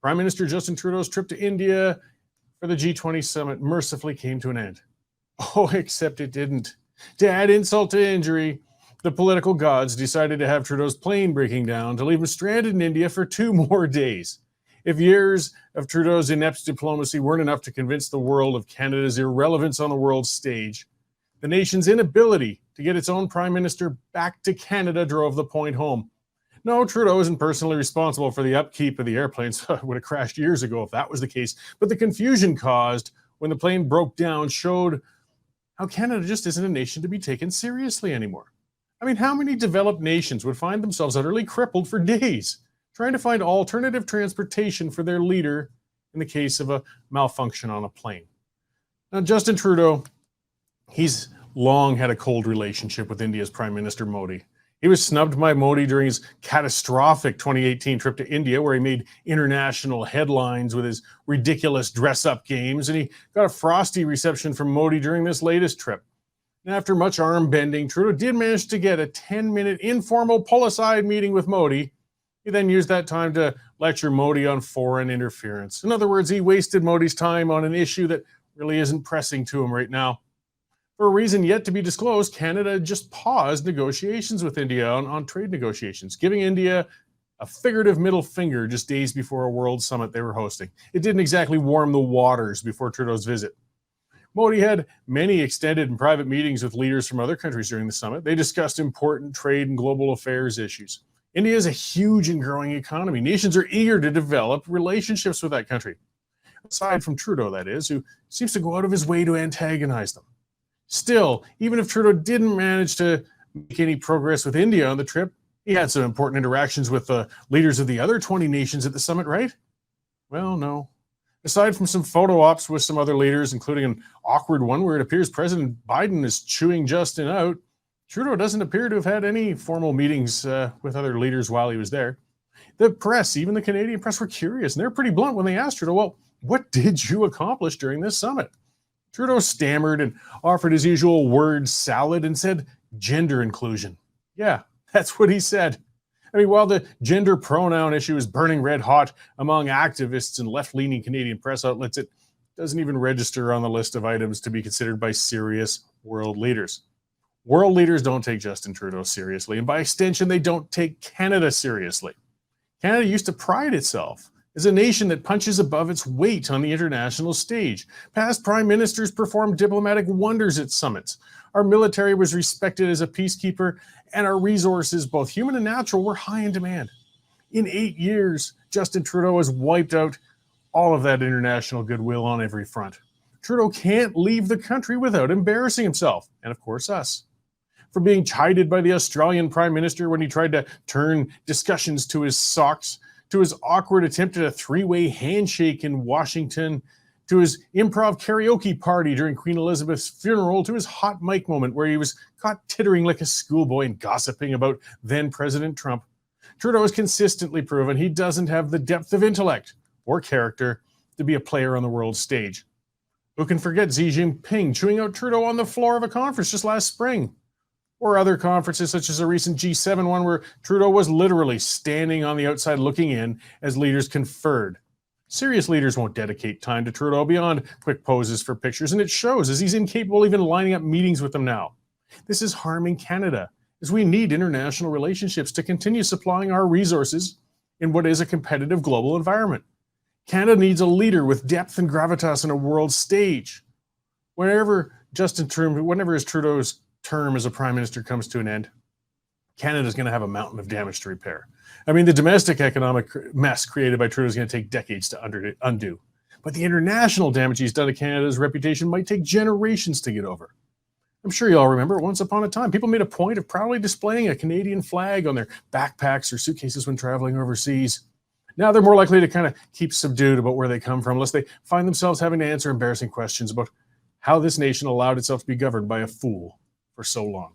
Prime Minister Justin Trudeau's trip to India for the G20 summit mercifully came to an end. Oh, except it didn't. To add insult to injury, the political gods decided to have Trudeau's plane breaking down to leave him stranded in India for 2 more days. If years of Trudeau's inept diplomacy weren't enough to convince the world of Canada's irrelevance on the world stage, the nation's inability to get its own prime minister back to Canada drove the point home. No, Trudeau isn't personally responsible for the upkeep of the airplanes. It would have crashed years ago if that was the case. But the confusion caused when the plane broke down showed how Canada just isn't a nation to be taken seriously anymore. I mean, how many developed nations would find themselves utterly crippled for days trying to find alternative transportation for their leader in the case of a malfunction on a plane? Now, Justin Trudeau, he's long had a cold relationship with India's Prime Minister Modi. He was snubbed by Modi during his catastrophic 2018 trip to India, where he made international headlines with his ridiculous dress-up games, and he got a frosty reception from Modi during this latest trip. And after much arm-bending, Trudeau did manage to get a 10-minute informal pull-aside meeting with Modi. He then used that time to lecture Modi on foreign interference. In other words, he wasted Modi's time on an issue that really isn't pressing to him right now. For a reason yet to be disclosed, Canada just paused negotiations with India on trade negotiations, giving India a figurative middle finger just days before a world summit they were hosting. It didn't exactly warm the waters before Trudeau's visit. Modi had many extended and private meetings with leaders from other countries during the summit. They discussed important trade and global affairs issues. India is a huge and growing economy. Nations are eager to develop relationships with that country. Aside from Trudeau, that is, who seems to go out of his way to antagonize them. Still, even if Trudeau didn't manage to make any progress with India on the trip, he had some important interactions with the leaders of the other 20 nations at the summit, right? Well, no. Aside from some photo ops with some other leaders, including an awkward one where it appears President Biden is chewing Justin out, Trudeau doesn't appear to have had any formal meetings with other leaders while he was there. The press, even the Canadian press, were curious, and they're pretty blunt when they asked Trudeau, well, what did you accomplish during this summit? Trudeau stammered and offered his usual word salad and said gender inclusion. Yeah, that's what he said. I mean, while the gender pronoun issue is burning red hot among activists and left-leaning Canadian press outlets, it doesn't even register on the list of items to be considered by serious world leaders. World leaders don't take Justin Trudeau seriously, and by extension, they don't take Canada seriously. Canada used to pride itself as a nation that punches above its weight on the international stage. Past prime ministers performed diplomatic wonders at summits. Our military was respected as a peacekeeper, and our resources, both human and natural, were high in demand. In 8 years, Justin Trudeau has wiped out all of that international goodwill on every front. Trudeau can't leave the country without embarrassing himself, and of course us. From being chided by the Australian Prime Minister when he tried to turn discussions to his socks, to his awkward attempt at a 3-way handshake in Washington, to his improv karaoke party during Queen Elizabeth's funeral, to his hot mic moment where he was caught tittering like a schoolboy and gossiping about then President Trump. Trudeau has consistently proven he doesn't have the depth of intellect or character to be a player on the world stage. Who can forget Xi Jinping chewing out Trudeau on the floor of a conference just last spring? Or other conferences such as a recent G7 one where Trudeau was literally standing on the outside looking in as leaders conferred. Serious leaders won't dedicate time to Trudeau beyond quick poses for pictures, and it shows as he's incapable even lining up meetings with them now. This is harming Canada, as we need international relationships to continue supplying our resources in what is a competitive global environment. Canada needs a leader with depth and gravitas on a world stage. Whenever Trudeau's term as a prime minister comes to an end, Canada's going to have a mountain of damage to repair. I mean, the domestic economic mess created by Trudeau is going to take decades to undo. But the international damage he's done to Canada's reputation might take generations to get over. I'm sure you all remember once upon a time, people made a point of proudly displaying a Canadian flag on their backpacks or suitcases when traveling overseas. Now they're more likely to kind of keep subdued about where they come from, unless they find themselves having to answer embarrassing questions about how this nation allowed itself to be governed by a fool for so long.